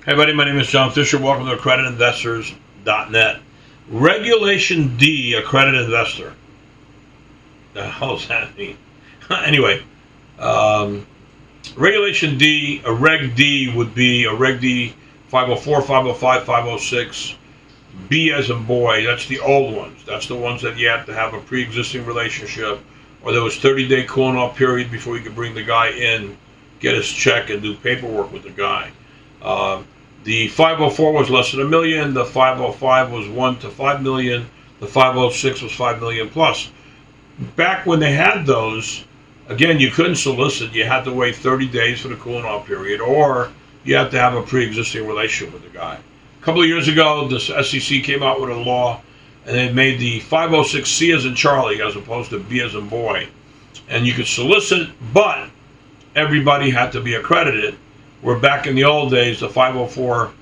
Hey, buddy, my name is John Fisher. Welcome to AccreditedInvestors.net. Regulation D, accredited investor. The hell does that mean? Anyway, um, Regulation D, a Reg D would be a Reg D 504, 505, 506. B as in boy, that's the old ones. That's the ones that you have to have a pre-existing relationship, or there was 30-day cooling off period before you could bring the guy in, get his check, and do paperwork with the guy. Uh, the 504 was less than $1 million. The 505 was 1 to 5 million. The 506 was 5 million plus. Back when they had those, again, you couldn't solicit. You had to wait 30 days for the cooling off period, or you had to have a pre-existing relationship with the guy. A couple of years ago, the SEC came out with a law, and they made the 506 C as in Charlie as opposed to B as in boy. And you could solicit, but everybody had to be accredited. Where back in the old days, the 504B,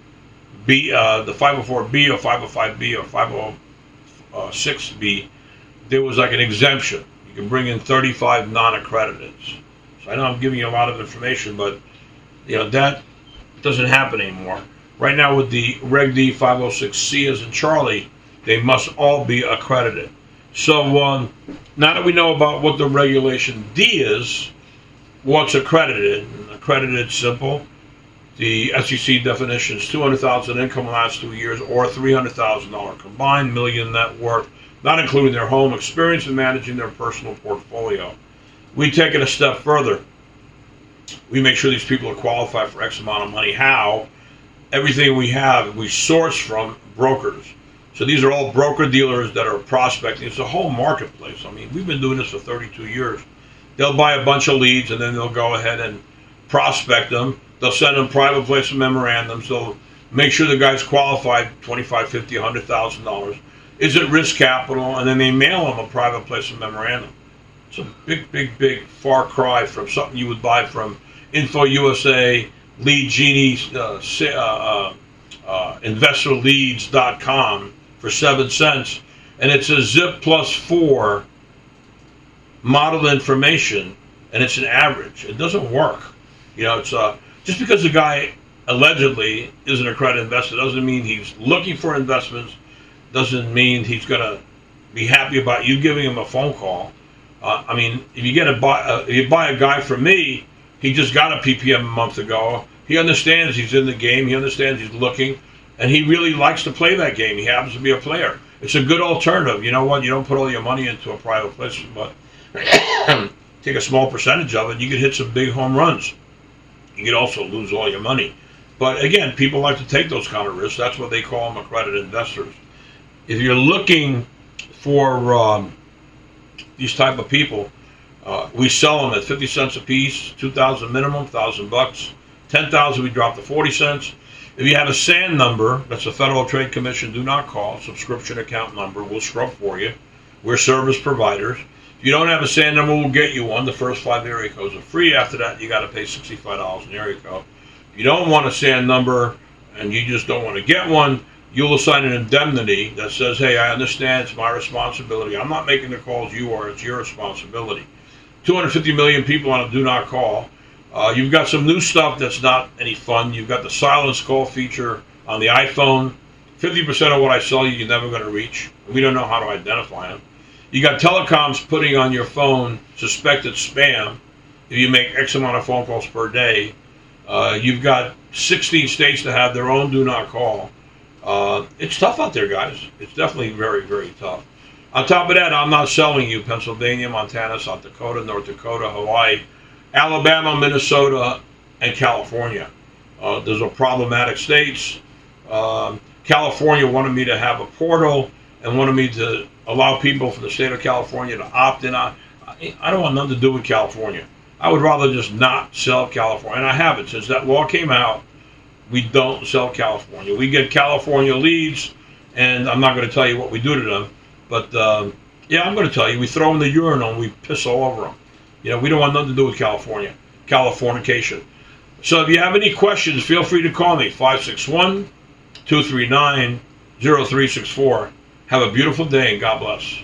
the 504B or 505B or 506B, there was like an exemption. You can bring in 35 non-accrediteds. So I know I'm giving you a lot of information, but that doesn't happen anymore. Right now with the Reg D 506C as in Charlie, they must all be accredited. So now that we know about what the Regulation D is, what's accredited? Accredited, simple. The SEC definition is 200,000 income in the last 2 years or $300,000 combined million net worth, not including their home experience in managing their personal portfolio. We take it a step further. We make sure these people are qualified for X amount of money. How? Everything we have, we source from brokers. So these are all broker dealers that are prospecting. It's a whole marketplace. I mean, we've been doing this for 32 years. They'll buy a bunch of leads and then they'll go ahead and prospect them. They'll send them private placement memorandums. They'll make sure the guy's qualified, $25, $50, $100,000. Is it risk capital? And then they mail them a private placement memorandum. It's a big far cry from something you would buy from Info USA, Lead Genie, InvestorLeads.com for 7 cents. And it's a zip plus 4 modeled information, and it's an average. It doesn't work. It's just because the guy allegedly is an accredited investor doesn't mean he's looking for investments. Doesn't mean he's going to be happy about you giving him a phone call. If you buy a guy from me, he just got a PPM a month ago. He understands he's in the game. He understands he's looking, and he really likes to play that game. He happens to be a player. It's a good alternative. You know what? You don't put all your money into a private placement, but take a small percentage of it. You could hit some big home runs. You could also lose all your money. But again, people like to take those kind of risks. That's what they call them, accredited investors. If you're looking for these type of people, we sell them at 50 cents a piece, 2,000 minimum, $1,000. 10,000 we drop to 40 cents. If you have a SAN number, that's a Federal Trade Commission do not call, subscription account number, we'll scrub for you. We're service providers. If you don't have a SAN number, we'll get you one. The first 5 area codes are free. After that, you got to pay $65 an area code. If you don't want a SAN number and you just don't want to get one, you'll assign an indemnity that says, hey, I understand it's my responsibility. I'm not making the calls, you are. It's your responsibility. 250 million people on a do not call. You've got some new stuff that's not any fun. You've got the silence call feature on the iPhone. 50% of what I sell you're never going to reach. We don't know how to identify them. You got telecoms putting on your phone suspected spam if you make X amount of phone calls per day. You've got 16 states that have their own do not call. It's tough out there, guys. It's definitely very, very tough. On top of that, I'm not selling you Pennsylvania, Montana, South Dakota, North Dakota, Hawaii, Alabama, Minnesota, and California. Those are problematic states. California wanted me to have a portal and wanted me to allow people from the state of California to opt in. I don't want nothing to do with California. I would rather just not sell California. And I haven't. Since that law came out, we don't sell California. We get California leads, and I'm not going to tell you what we do to them. But, I'm going to tell you. We throw them in the urinal and we piss all over them. We don't want nothing to do with California. Californication. So if you have any questions, feel free to call me, 561-239-0364. Have a beautiful day and God bless.